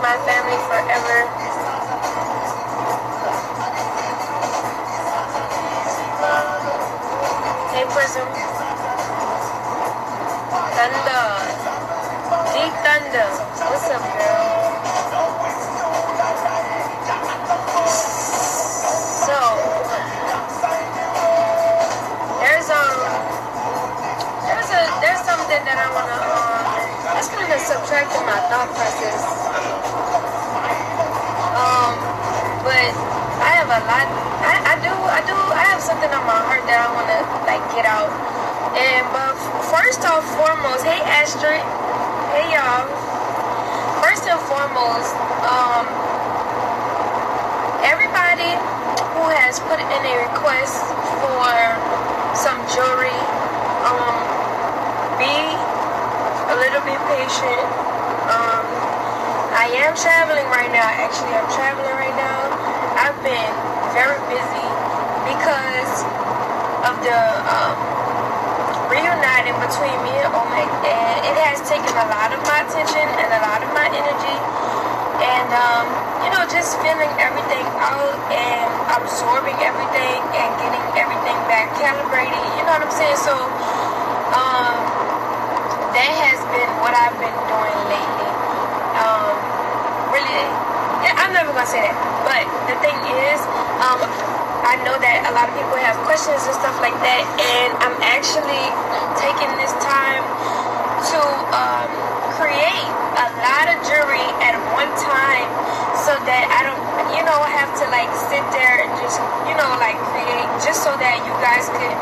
my family forever. Hey Prism. Thunder. Deep Thunder. What's up, girl? So there's something that I wanna it's kind of subtracting my thought process. But I have a lot. I have something on my heart that I wanna like get out. But first and foremost, hey Astrid, hey y'all. First and foremost, everybody who has put in a request for some jewelry, be a little bit patient. I am traveling right now. Actually, I'm traveling right now. I've been very busy because of the reuniting between me and Olmec, and it has taken a lot of my attention and a lot of my energy, and just feeling everything out and absorbing everything and getting everything back calibrated. You know what I'm saying? So that has been what I've been doing lately. Really, yeah, I'm never gonna say that, but the thing is, I know that a lot of people have questions and stuff like that, and I'm actually taking this time to create a lot of jewelry at one time, so that I don't, have to like sit there and just, like create, just so that you guys could,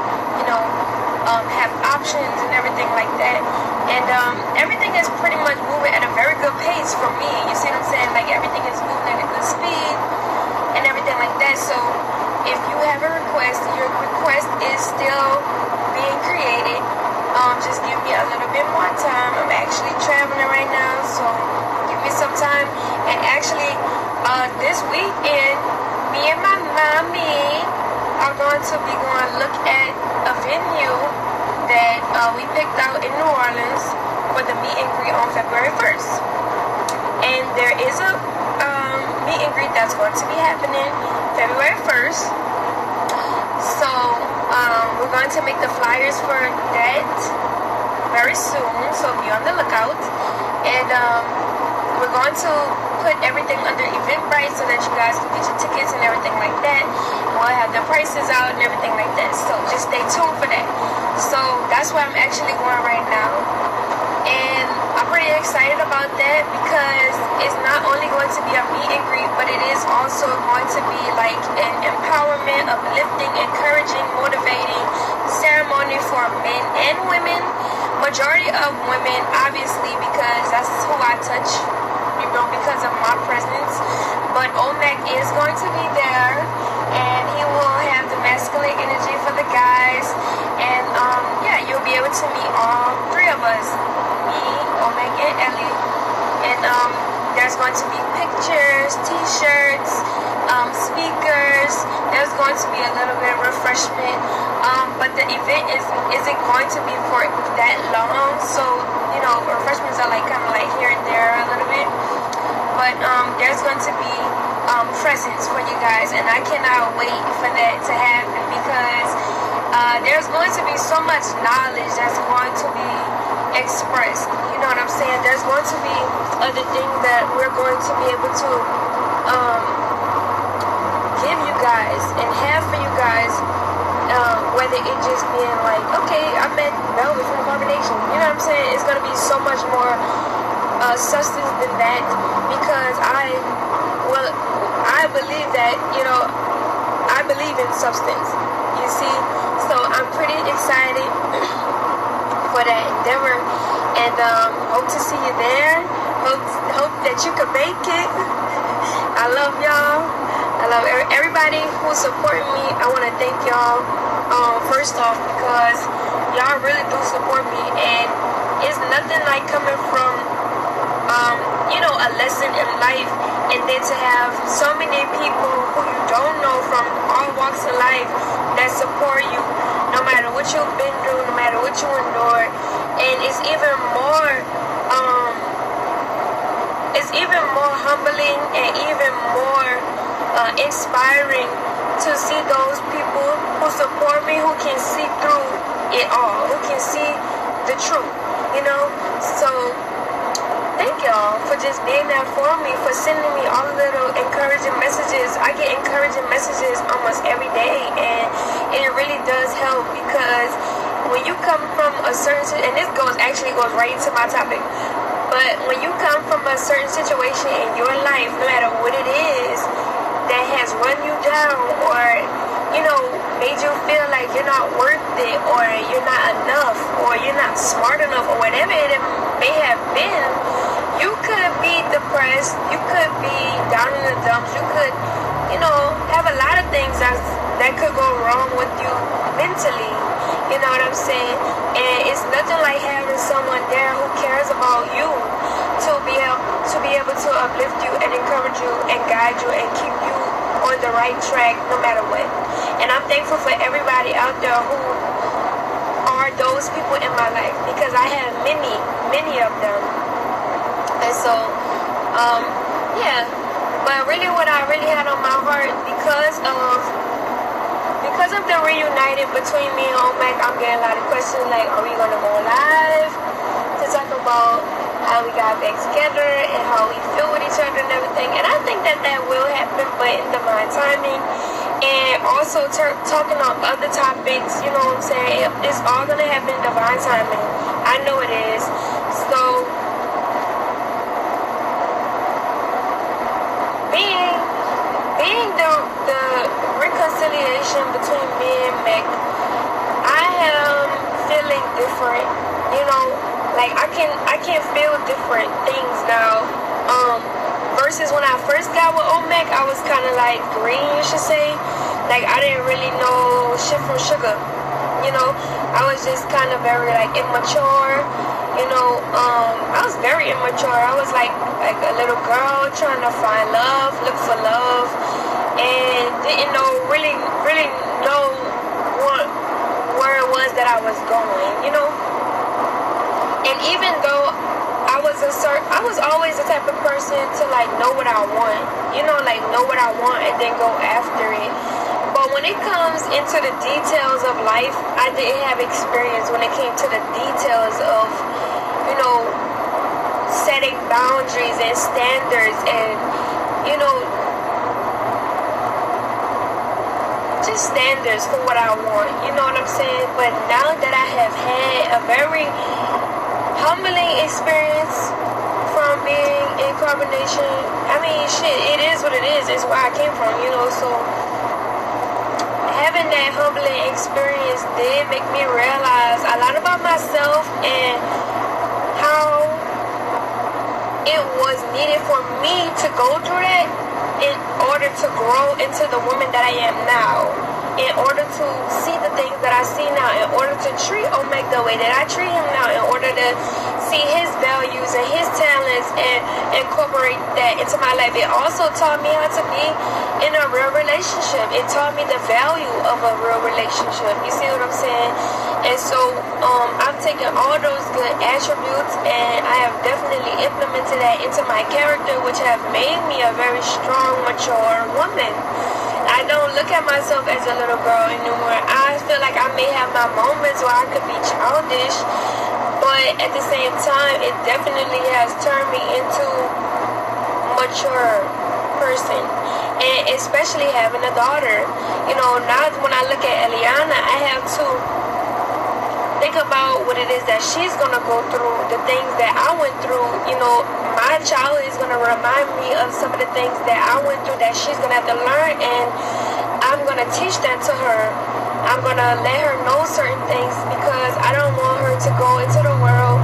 have options and everything like that. And everything is pretty much moving at a very good pace for me. You see what I'm saying? Like everything is moving at a good speed and everything like that. So if you have a request, your request is still being created. Just give me a little bit more time. I'm actually traveling right now, so give me some time. And actually, this weekend, me and my mommy are going to be going to look at a venue that we picked out in New Orleans for the meet and greet on February 1st. And there is a meet and greet that's going to be happening February 1st. So we're going to make the flyers for that very soon, so be on the lookout. And we're going to put everything under Eventbrite so that you guys can get your tickets and everything like that. We'll have the prices out and everything like that, so just stay tuned for that. So that's where I'm actually going right now, and I'm pretty excited about that because it's not only going to be a meet and greet, but it is also going to be like an empowerment, uplifting, encouraging, motivating ceremony for men and women. Majority of women, obviously, because that's who I touch, because of my presence. But Olmec is going to be there, and he will have the masculine energy for the guys. And yeah, you'll be able to meet all three of us, me, Olmec, and Ellie. And there's going to be pictures, t-shirts, speakers. There's going to be a little bit of refreshment, but the event isn't going to be for that long, so refreshments are like kind of like here and there a little bit. But there's going to be presents for you guys, and I cannot wait for that to happen because there's going to be so much knowledge that's going to be expressed. You know what I'm saying? There's going to be other things that we're going to be able to give you guys and have for you guys, whether it just being like, okay, I met Velvet from Combination. You know what I'm saying? It's going to be so much more substance than that, because I believe that, I believe in substance, you see. So I'm pretty excited for that endeavor, and hope to see you there. Hope that you can make it. I love y'all. I love everybody who's supporting me. I want to thank y'all first off, because y'all really do support me, and it's nothing like coming from a lesson in life, and then to have so many people who you don't know from all walks of life that support you no matter what you've been through, no matter what you endured. And it's even more humbling and even more inspiring to see those people who support me, who can see through it all, who can see the truth, you know. So thank y'all for just being there for me, for sending me all the little encouraging messages. I get encouraging messages almost every day, and it really does help, because when you come from a certain, and this goes right into my topic, but when you come from a certain situation in your life, no matter what it is that has run you down, or made you feel like you're not worth it, or you're not enough, or you're not smart enough, or whatever it may have been, you could be depressed, you could be down in the dumps, you could have a lot of things that could go wrong with you mentally, you know what I'm saying? And it's nothing like having someone there who cares about you, to be able to uplift you and encourage you and guide you and keep you on the right track no matter what. And I'm thankful for everybody out there who are those people in my life, because I have many of them. And so yeah, but really what I really had on my heart, because of the reunited between me and Olmec, I'm getting a lot of questions like, are we gonna go live to talk about how we got back together and how we feel with each other and everything? And I think that will happen, but in divine timing. And also talking on other topics, you know what I'm saying? It's all gonna happen in divine timing. I know it is. So being the reconciliation between me and Mac, I am feeling different. Like I can feel different things now. Versus when I first got with Olmec, I was kind of like green, you should say. Like I didn't really know shit from sugar. I was just kind of very like immature. I was very immature. I was like a little girl trying to find love, look for love, and didn't really know where it was that I was going. And even though I was always the type of person to like know what I want, like know what I want and then go after it. But when it comes into the details of life, I didn't have experience when it came to the details of, setting boundaries and standards and, just standards for what I want, you know what I'm saying? But now that I have had a very humbling experience from being in carbonation, I mean, shit, it is what it is. It's where I came from, so having that humbling experience did make me realize a lot about myself and how it was needed for me to go through that in order to grow into the woman that I am now, in order to see the things that I see now, in order to treat Olmec the way that I treat him now, in order to see his values and his talents and incorporate that into my life. It also taught me how to be in a real relationship. It taught me the value of a real relationship. You see what I'm saying? And so I've taken all those good attributes and I have definitely implemented that into my character, which have made me a very strong, mature woman. I don't look at myself as a little girl anymore. I feel like I may have my moments where I could be childish, but at the same time, it definitely has turned me into a mature person. And especially having a daughter. Now when I look at Eliana, I have to think about what it is that she's going to go through, the things that I went through. My child is going to remind me of some of the things that I went through that she's going to have to learn, and I'm going to teach that to her. I'm going to let her know certain things, because I don't want her to go into the world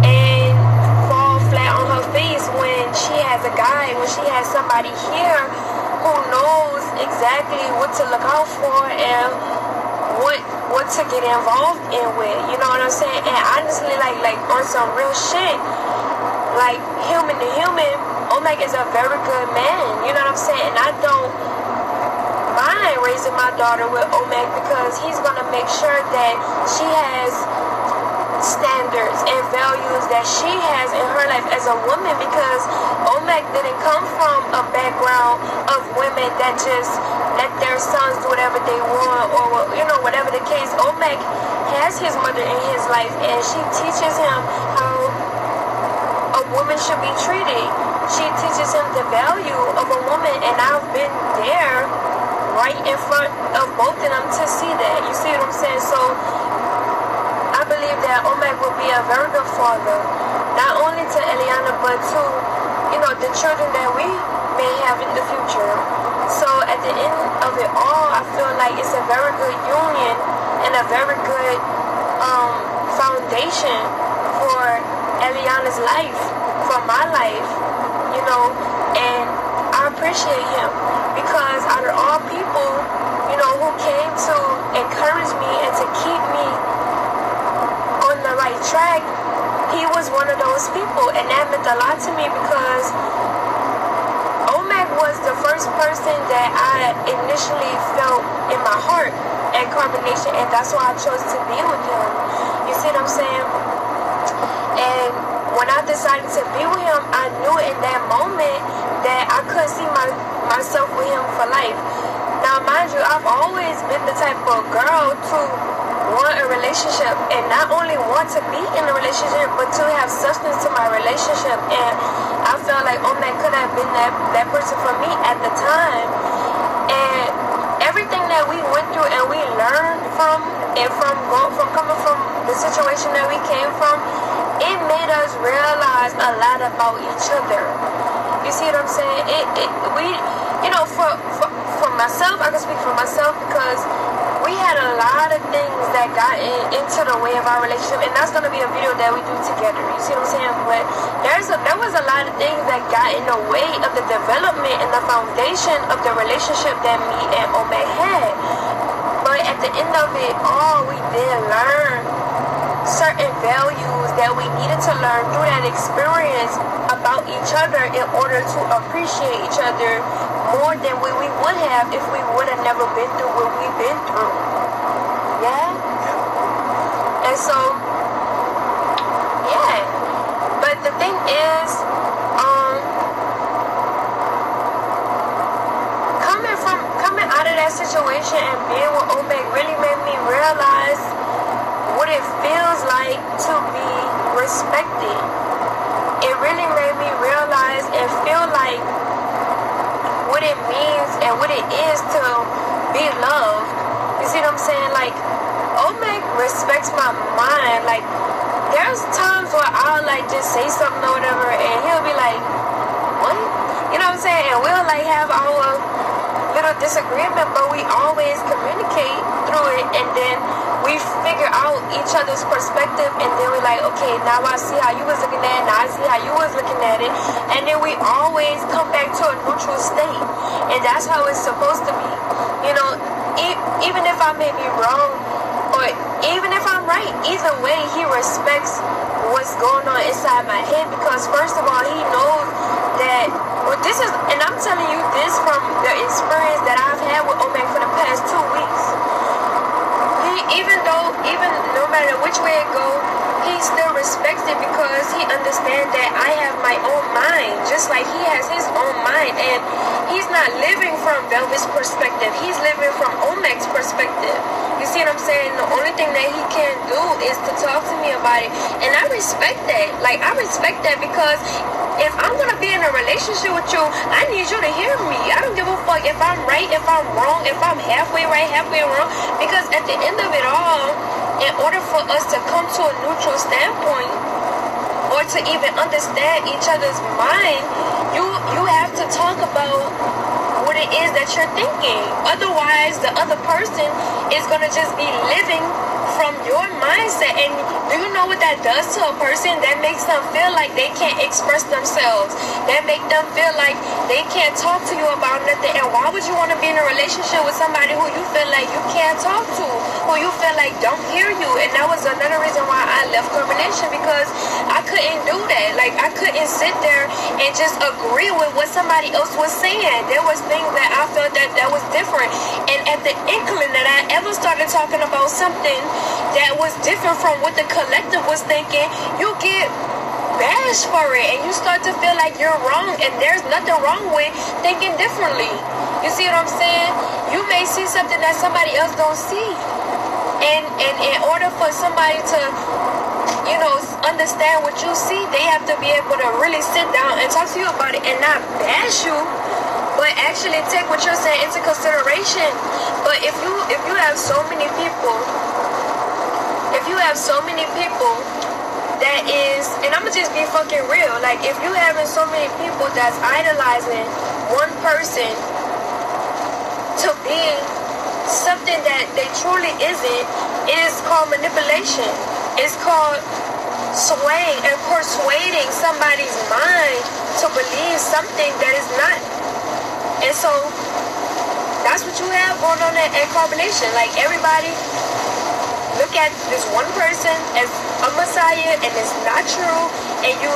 and fall flat on her face when she has a guy, when she has somebody here who knows exactly what to look out for and what to get involved in with, you know what I'm saying? And honestly, like on some real shit, like human to human, Olmec is a very good man, you know what I'm saying? And I don't mind raising my daughter with Olmec, because he's gonna make sure that she has standards and values that she has in her life as a woman, because Olmec didn't come from a background of women that just let their sons do whatever they want, or whatever the case. Olmec has his mother in his life, and she teaches him how a woman should be treated. She teaches him the value of a woman, and I've been there right in front of both of them to see that. You see what I'm saying? So I believe that Olmec will be a very good father, not only to Eliana, but to, the children that we may have in the future. So at the end of it all, I feel like it's a very good union and a very good foundation for Eliana's life, for my life, and I appreciate him, because out of all people, who came to encourage me and to keep me on the right track, he was one of those people, and that meant a lot to me, because Olmec was the first person that I initially felt in my heart at Carbonation, and that's why I chose to be with him. You see what I'm saying? And when I decided to be with him, I knew in that moment that I couldn't see myself with him for life. Now, mind you, I've always been the type of girl to want a relationship, and not only want to be in a relationship, but to have substance to my relationship. And I felt like Olmec could have been that person for me at the time. And everything that we went through and we learned from, and from coming from the situation that we came from, it made us realize a lot about each other. You see what I'm saying? For myself, I can speak for myself, because we had a lot of things that got into the way of our relationship, and that's going to be a video that we do together. You see what I'm saying? But there was a lot of things that got in the way of the development and the foundation of the relationship that me and Olmec had. But at the end of it all, we did learn certain values that we needed to learn through that experience about each other in order to appreciate each other more than we would have if we would have never been through what we've been through. Yeah? And so, yeah. But the thing is, coming out of that situation and being with Olmec really made me realize what it feels like to be respected. It really made me realize and feel like what it means and what it is to be loved. You see what I'm saying? Like, Olmec respects my mind. Like, there's times where I'll just say something or whatever, and he'll be like, what? You know what I'm saying? And we'll have our little disagreement, but we always communicate through it, and then we figure out each other's perspective, and then we're like, okay, now I see how you was looking at it, now I see how you was looking at it, and then we always come back to a neutral state, and that's how it's supposed to be. Even if I may be wrong, or even if I'm right, either way, he respects what's going on inside my head, because first of all, he knows that this is, and I'm telling you this from the experience that I've had with Olmec for the past 2 weeks. Even no matter which way it goes, he still respects it, because he understands that I have my own mind, just like he has his own mind, and he's not living from Velvet's perspective, he's living from Olmec's perspective. You see what I'm saying? The only thing that he can do is to talk to me about it, and I respect that. I respect that, because if I'm gonna be in a relationship with you, I need you to hear me. I don't give a fuck if I'm right, if I'm wrong, if I'm halfway right, halfway wrong, because at the end of it all, in order for us to come to a neutral standpoint, or to even understand each other's mind, you have to talk about what it is that you're thinking. Otherwise, the other person is going to just be living from your mindset. And do you know what that does to a person? That makes them feel like they can't express themselves. That makes them feel like they can't talk to you about nothing. And why would you want to be in a relationship with somebody who you feel like you can't talk to, who you feel like don't hear you? And that was another reason why I left Combination, because I couldn't do that. I couldn't sit there and just agree with what somebody else was saying. There was things that I felt that was different. And at the inkling that I ever started talking about something that was different from what the collective was thinking, you get bashed for it, and you start to feel like you're wrong, and there's nothing wrong with thinking differently. You see what I'm saying? You may see something that somebody else don't see, and in order for somebody to, you know, understand what you see, they have to be able to really sit down and talk to you about it and not bash you, but actually take what you're saying into consideration. But if you have so many people, that is, and I'ma just be fucking real, like, if you having so many people that's idolizing one person to be something that they truly isn't, it is called manipulation. It's called swaying and persuading somebody's mind to believe something that is not. And so that's what you have going on at Carbonation. Like, everybody look at this one person as a messiah, and it's not true. And you,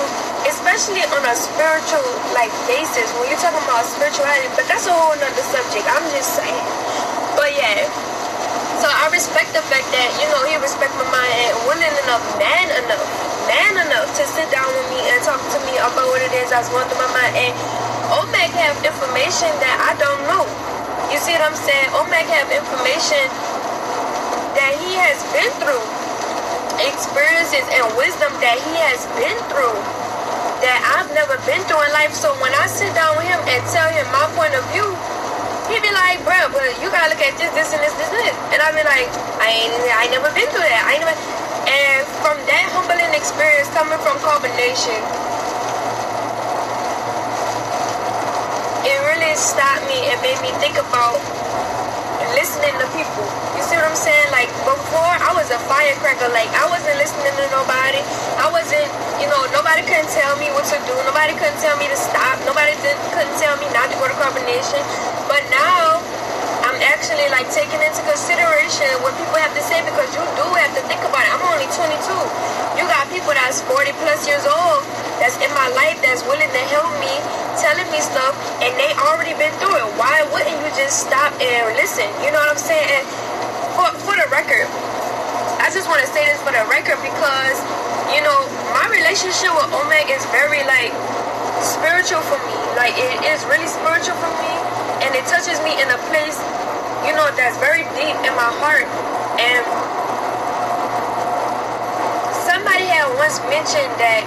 especially on a spiritual like basis, when you're talking about spirituality, but that's a whole nother subject. I'm just saying. But yeah, so I respect the fact that, you know, he respect my mind and willing enough, man enough to sit down with me and talk to me about what it is that's going through my mind. And Olmec have information that I don't know. You see what I'm saying? Olmec have information that he has been through, experiences and wisdom that he has been through that I've never been through in life. So when I sit down with him and tell him my point of view, he be like, bro, but you gotta look at this and this. And I be like, I never been through that. And from that humbling experience coming from Carbonation, it really stopped me and made me think about listening to people. You see what I'm saying? Like, before, I was a firecracker. Like, I wasn't listening to nobody. I wasn't, you know, nobody couldn't tell me what to do. Nobody couldn't tell me to stop. Nobody couldn't tell me not to go to Carbonation. But now, I'm actually, like, taking into consideration what people have to say, because you do have to think about it. I'm only 22. You got people that's 40 plus years old that's in my life that's willing to help me, telling me stuff, and they already been through it. Why wouldn't you just stop and listen? You know what I'm saying? And for the record, I just want to say this for the record, because, you know, my relationship with Olmec is very, like, spiritual for me. Like, it is really spiritual for me, and it touches me in a place, you know, that's very deep in my heart. And somebody had once mentioned that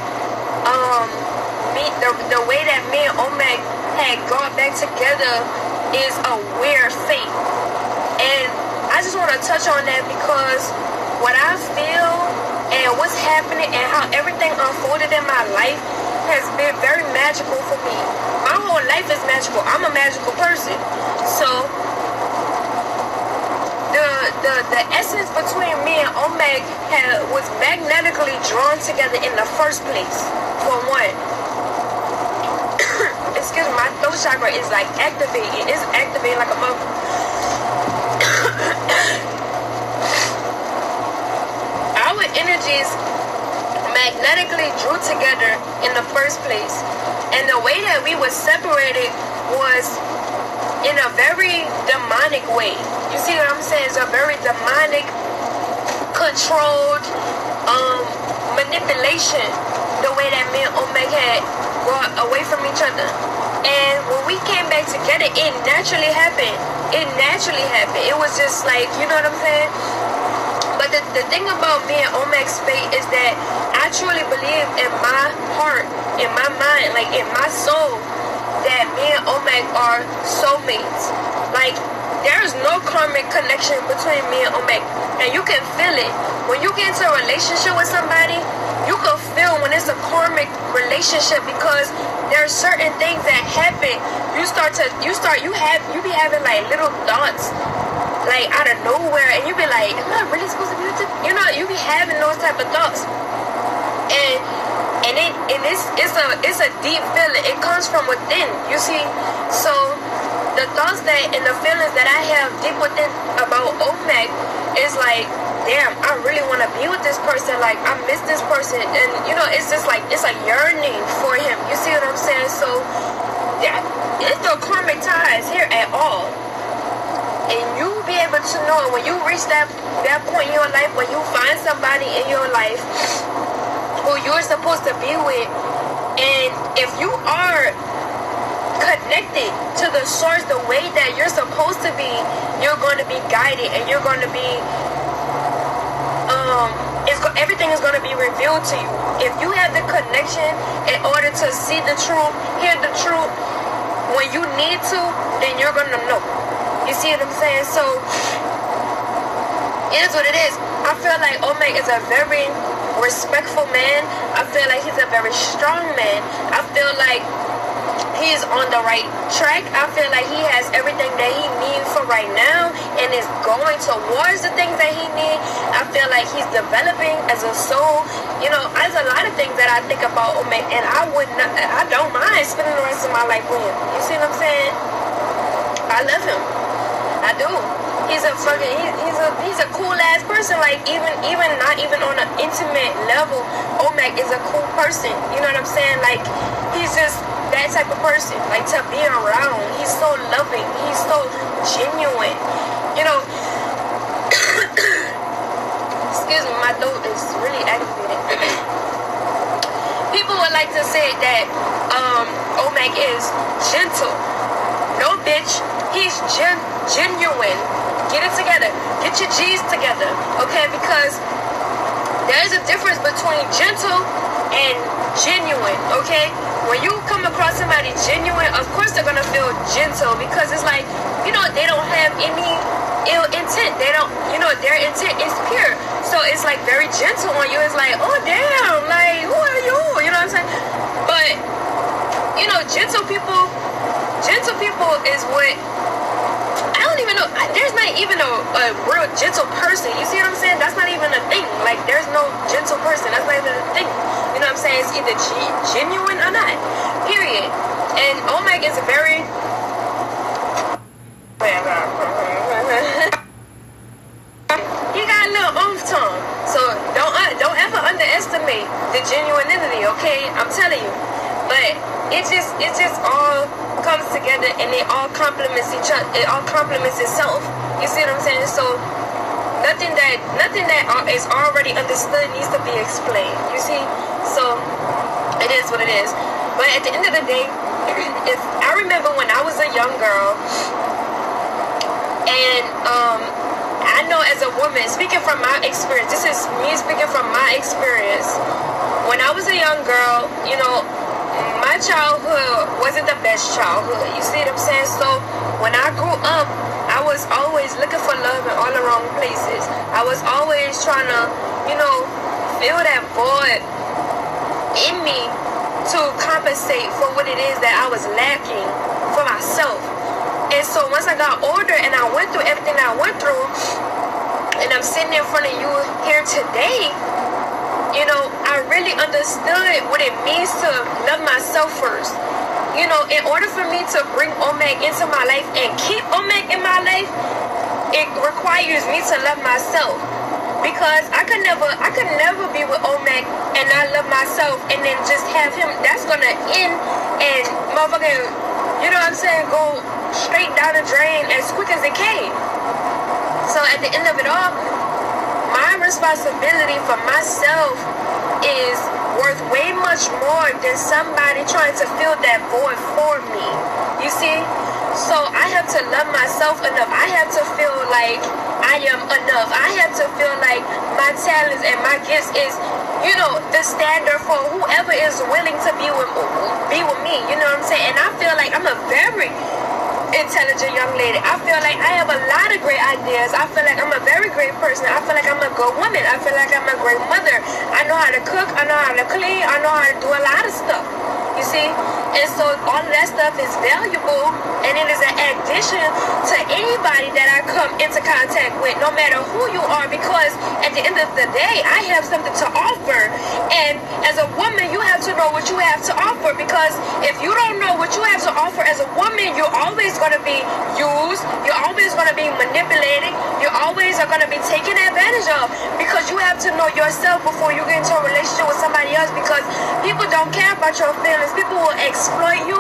the way that me and Olmec had got back together is a weird fate. And I just want to touch on that, because what I feel and what's happening and how everything unfolded in my life has been very magical for me. My whole life is magical. I'm a magical person. So the essence between me and Olmec was magnetically drawn together in the first place, for one. Excuse me, my throat chakra is like activated. It's activated like a mother. Our energies magnetically drew together in the first place. And the way that we were separated was in a very demonic way. You see what I'm saying? It's a very demonic, controlled manipulation, the way that me and Olmec had got away from each other. And when we came back together, it naturally happened. It was just like, you know what I'm saying? But the thing about me and Olmec's fate is that I truly believe in my heart, in my mind, like in my soul, that me and Olmec are soulmates. Like, there is no karmic connection between me and Olmec. And you can feel it. When you get into a relationship with somebody, you can feel when it's a karmic relationship, because there are certain things that happen. You be having like little thoughts, like out of nowhere, and you be like, am I really supposed to be with this? You know, you be having those type of thoughts. And it's a deep feeling. It comes from within, you see. So the thoughts that and the feelings that I have deep within about Olmec is like, damn, I really want to be with this person. Like, I miss this person. And, you know, it's just like, it's a yearning for him. You see what I'm saying? it's no karmic ties here at all. And you be able to know when you reach that point in your life, when you find somebody in your life who you're supposed to be with, and if you are connected to the source the way that you're supposed to be, you're going to be guided, and you're going to be everything is going to be revealed to you. If you have the connection in order to see the truth, hear the truth when you need to, then you're going to know. You see what I'm saying? So it is what it is. I feel like Olmec is a very respectful man. I feel like he's a very strong man. I feel like he's on the right track. I feel like he has everything that he needs for right now and is going towards the things that he needs. I feel like he's developing as a soul. You know, there's a lot of things that I think about Olmec, and I don't mind spending the rest of my life with him. You see what I'm saying? I love him. I do. He's a cool ass person. Like even not even on an intimate level, Olmec is a cool person. You know what I'm saying? Like he's just that type of person, like to be around. He's so loving. He's so genuine. You know, excuse me, my throat is really aggravated. People would like to say that Olmec is gentle. No, bitch. He's genuine. Get it together. Get your G's together, okay? Because there's a difference between gentle and genuine, okay? When you come across somebody genuine, of course they're gonna feel gentle, because it's like, you know, they don't have any ill intent. They don't, you know, their intent is pure. So it's like very gentle on you. It's like, oh damn, like who are you? You know what I'm saying? But you know, gentle people is what, I don't even know. There's not even a real gentle person. You see what I'm saying? That's not even a thing. Like there's no gentle person. That's not even a thing. You know what I'm saying? It's either genuine or not. Period. And Olmec is a very he got a little oomph to him. So don't ever underestimate the genuinity, okay? I'm telling you. But it just all comes together, and it all complements each other. It all complements itself. You see what I'm saying? So nothing that is already understood needs to be explained. You see? So it is what it is. But at the end of the day, if I remember when I was a young girl, and I know as a woman, speaking from my experience, this is me speaking from my experience. When I was a young girl, you know, my childhood wasn't the best childhood. You see what I'm saying? So when I grew up, I was always looking for love in all the wrong places. I was always trying to, you know, fill that void in me to compensate for what it is that I was lacking for myself. And so once I got older and I went through everything I went through, and I'm sitting in front of you here today, you know, I really understood what it means to love myself first. You know, in order for me to bring Olmec into my life and keep Olmec in my life, it requires me to love myself. Because I could never be with Olmec and not love myself, and then just have him. That's gonna end and motherfucking, you know what I'm saying, go straight down the drain as quick as it came. So at the end of it all, my responsibility for myself is worth way much more than somebody trying to fill that void for me. You see? So I have to love myself enough. I have to feel like I am enough. I have to feel like my talents and my gifts is, you know, the standard for whoever is willing to be with me. You know what I'm saying? And I feel like I'm a very intelligent young lady. I feel like I have a lot of great ideas. I feel like I'm a very great person. I feel like I'm a good woman. I feel like I'm a great mother. I know how to cook. I know how to clean. I know how to do a lot of stuff. You see? And so all of that stuff is valuable, and it is an addition to anybody that I come into contact with, no matter who you are, because at the end of the day, I have something to offer. And as a woman, you have to know what you have to offer, because if you don't know what you have to offer as a woman, you're always going to be used, you're always going to be manipulated, you always are going to be taken advantage of, because you have to know yourself before you get into a relationship with somebody else, because people don't care about your feelings. People will exploit you.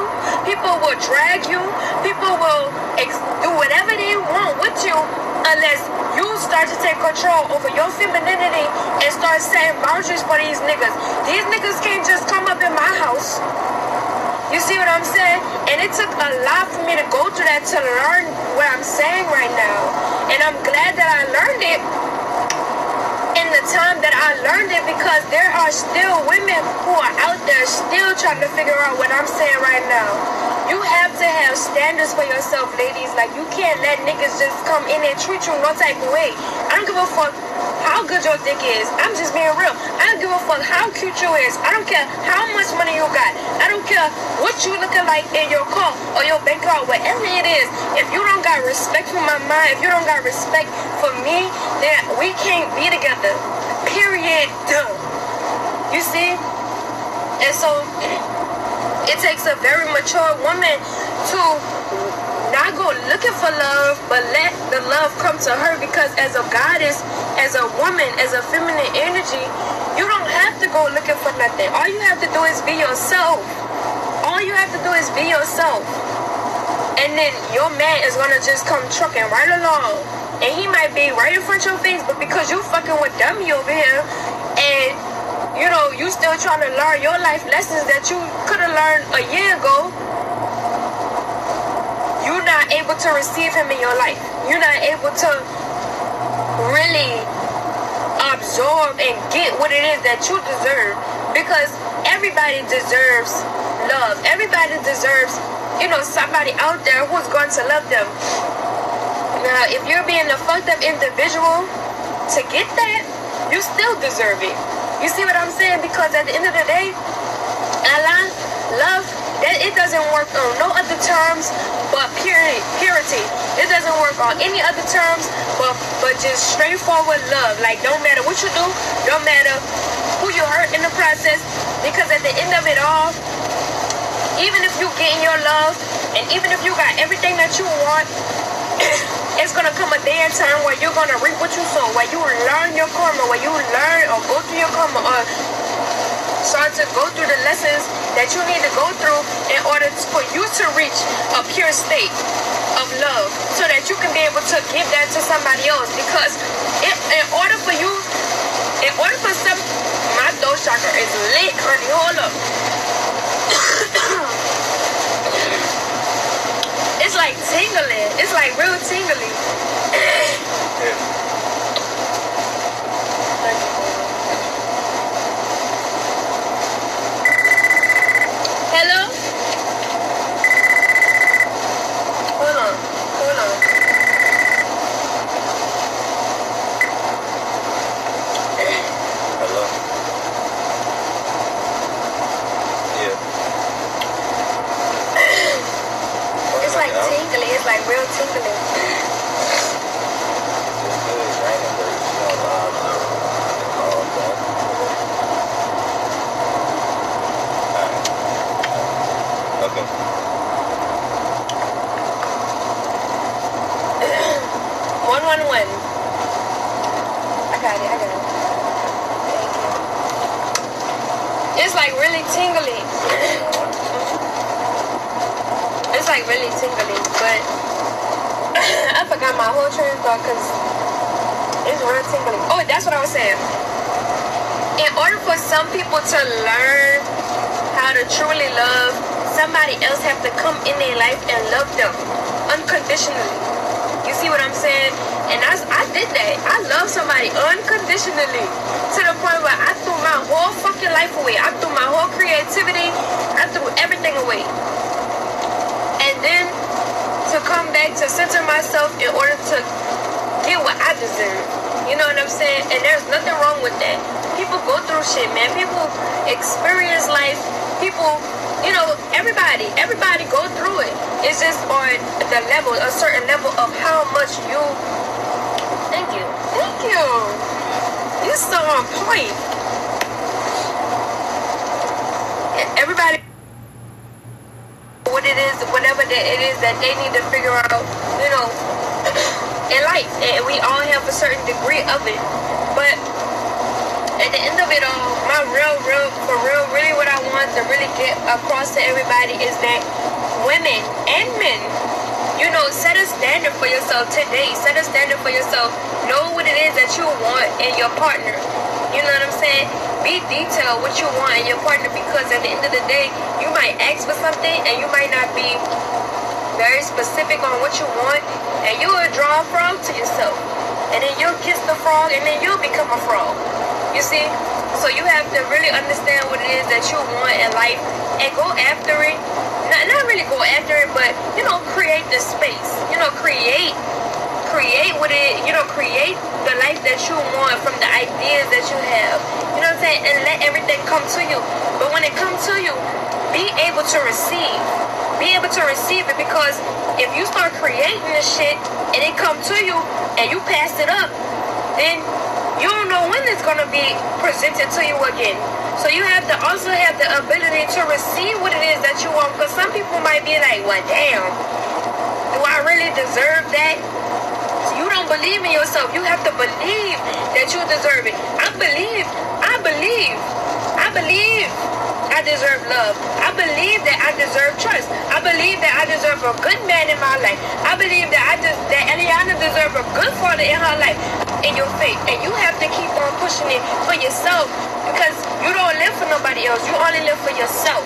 People will drag you. People will do whatever they want with you unless you start to take control over your femininity and start setting boundaries for these niggas. These niggas can't just come up in my house. You see what I'm saying? And it took a lot for me to go through that to learn what I'm saying right now. And I'm glad that I learned it in the time that I learned it, because there are still women who are out there still trying to figure out what I'm saying right now. You have to have standards for yourself, ladies. Like, you can't let niggas just come in and treat you no type of way. I don't give a fuck how good your dick is. I'm just being real. I don't give a fuck how cute you is. I don't care how much money you got. I don't care what you looking like in your car or your bank card, whatever it is. If you don't got respect for my mind, if you don't got respect for me, then we can't be together. Period. You see? And so it takes a very mature woman to not go looking for love, but let the love come to her, because as a goddess, as a woman, as a feminine energy, you don't have to go looking for nothing. All you have to do is be yourself. All you have to do is be yourself. And then your man is gonna just come trucking right along. And he might be right in front of your face, but because you fucking with dummy over here, and you know, you still trying to learn your life lessons that you could have learned a year ago, you're not able to receive him in your life. You're not able to really absorb and get what it is that you deserve, because everybody deserves love. Everybody deserves, you know, somebody out there who's going to love them. Now, if you're being a fucked up individual to get that, you still deserve it. You see what I'm saying? Because at the end of the day, love, that it doesn't work on no other terms but purity. It doesn't work on any other terms but just straightforward love. Like, don't matter what you do, don't matter who you hurt in the process, because at the end of it all, even if you get in your love, and even if you got everything that you want, it's gonna come a day and time where you're gonna reap what you sow, where you learn your karma, where you learn or go through your karma, or start to go through the lessons that you need to go through in order for you to reach a pure state of love, so that you can be able to give that to somebody else. Because in order for some, my throat chakra is lit, honey. Hold up. It's like tingling. It's like real tingling. Hello? Hold on. Hello? Yeah. It's like tingly. It's like real tingly. Okay. 111. I got it. Thank you. It's like really tingly. It's like really tingly, but I forgot my whole train of thought because it's real tingly. Oh, that's what I was saying. In order for some people to learn how to truly love, somebody else have to come in their life and love them unconditionally. You see what I'm saying? And I did that. I love somebody unconditionally to the point where I threw my whole fucking life away. I threw my whole creativity. I threw everything away. And then to come back to center myself in order to get what I deserve. You know what I'm saying? And there's nothing wrong with that. People go through shit, man. People experience life. People, you know, everybody go through it. It's just on the level, a certain level of how much you. Thank you. You're so on point. Everybody, what it is, whatever it is that they need to figure out, you know, in life, and we all have a certain degree of it. But at the end of it all, my really what I want to really get across to everybody is that women and men, you know, set a standard for yourself today. Set a standard for yourself. Know what it is that you want in your partner. You know what I'm saying? Be detailed what you want in your partner, because at the end of the day, you might ask for something and you might not be very specific on what you want, and you will draw a frog to yourself. And then you'll kiss the frog, and then you'll become a frog. You see? So you have to really understand what it is that you want in life and go after it. Not really go after it, but, you know, create the space. You know, create what it, you know, create the life that you want from the ideas that you have. You know what I'm saying? And let everything come to you. But when it comes to you, be able to receive. Be able to receive it, because if you start creating this shit and it come to you and you pass it up, then you don't know when it's gonna be presented to you again. So you have to also have the ability to receive what it is that you want, because some people might be like, well, damn, do I really deserve that? You don't believe in yourself. You have to believe that you deserve it. I believe I deserve love. I believe that I deserve trust. I believe that I deserve a good man in my life. I believe that that Eliana deserves a good father in her life, in your faith. And you have to keep on pushing it for yourself, because you don't live for nobody else. You only live for yourself.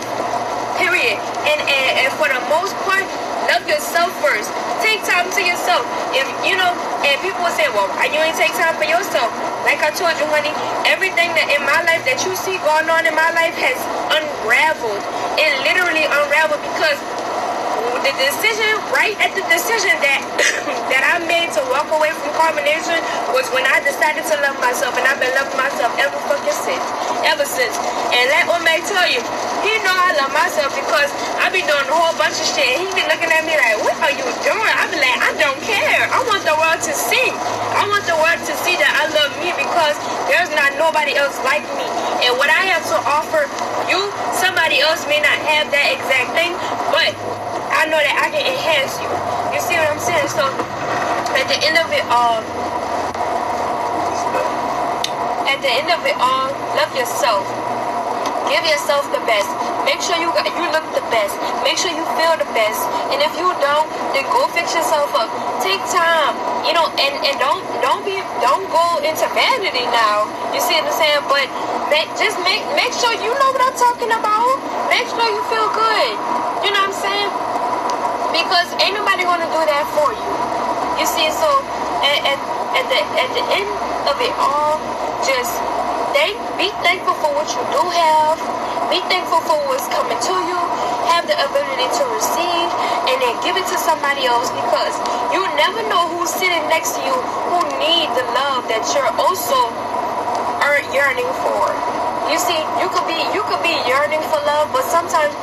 Period. And for the most part, love yourself first. Take time to yourself. If you know, and people will say, well, you ain't take time for yourself. Like I told you, honey, everything that in my life that you see going on in my life has unraveled. It literally unraveled, because the decision, right at the decision that that I made to walk away from combination was when I decided to love myself, and I've been loving myself ever since. And let Olmec tell you, he know I love myself, because I be doing a whole bunch of shit. He be looking at me like, what are you doing? I be like, I don't care. I want the world to see. I want the world to see that I love me, because there's not nobody else like me. And what I have to offer you, somebody else may not have that exact thing, but I know that I can enhance you. You see what I'm saying? So at the end of it all, love yourself. Give yourself the best. Make sure you look the best. Make sure you feel the best. And if you don't, then go fix yourself up. Take time, you know, and don't go into vanity now. You see what I'm saying? But make sure you know what I'm talking about. Make sure you feel good. You know what I'm saying? Because ain't nobody gonna do that for you. You see, so at the end of it all, just be thankful for what you do have. Be thankful for what's coming to you. Have the ability to receive, and then give it to somebody else, because you never know who's sitting next to you who need the love that you're also yearning for. You see, you could be yearning for love, but sometimes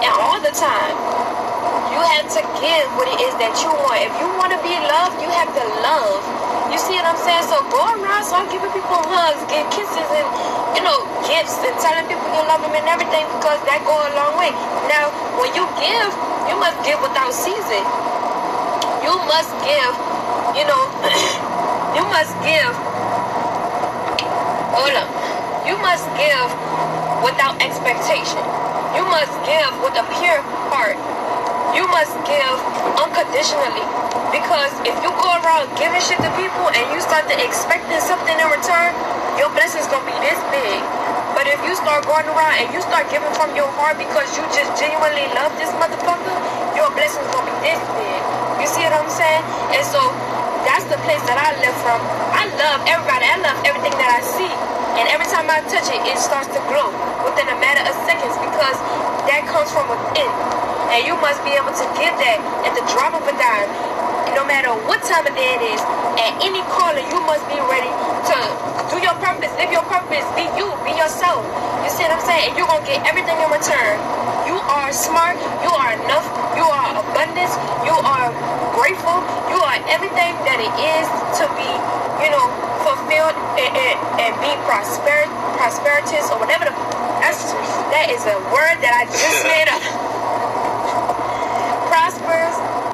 and all the time, you have to give what it is that you want. If you want to be loved, you have to love. You see what I'm saying? So go around, start giving people hugs, give kisses, and, you know, gifts, and telling people you love them and everything, because that go a long way. Now, when you give, you must give without ceasing. You must give, you know, you must give. Hold on. You must give without expectation. You must give with a pure heart. You must give unconditionally, because if you go around giving shit to people and you start to expecting something in return, your blessing's gonna be this big. But if you start going around and you start giving from your heart because you just genuinely love this motherfucker, your blessing's gonna be this big. You see what I'm saying? And so that's the place that I live from. I love everybody. I love everything that I see. And every time I touch it, it starts to glow within a matter of seconds, because that comes from within. And you must be able to give that at the drop of a dime, no matter what time of day it is. At any calling, you must be ready to do your purpose, live your purpose, be you, be yourself. You see what I'm saying? And you're going to get everything in return. You are smart, you are enough, you are abundance, you are grateful, you are everything that it is to be, you know, fulfilled and be prosperous or whatever that is a word that I just made up. Prosper,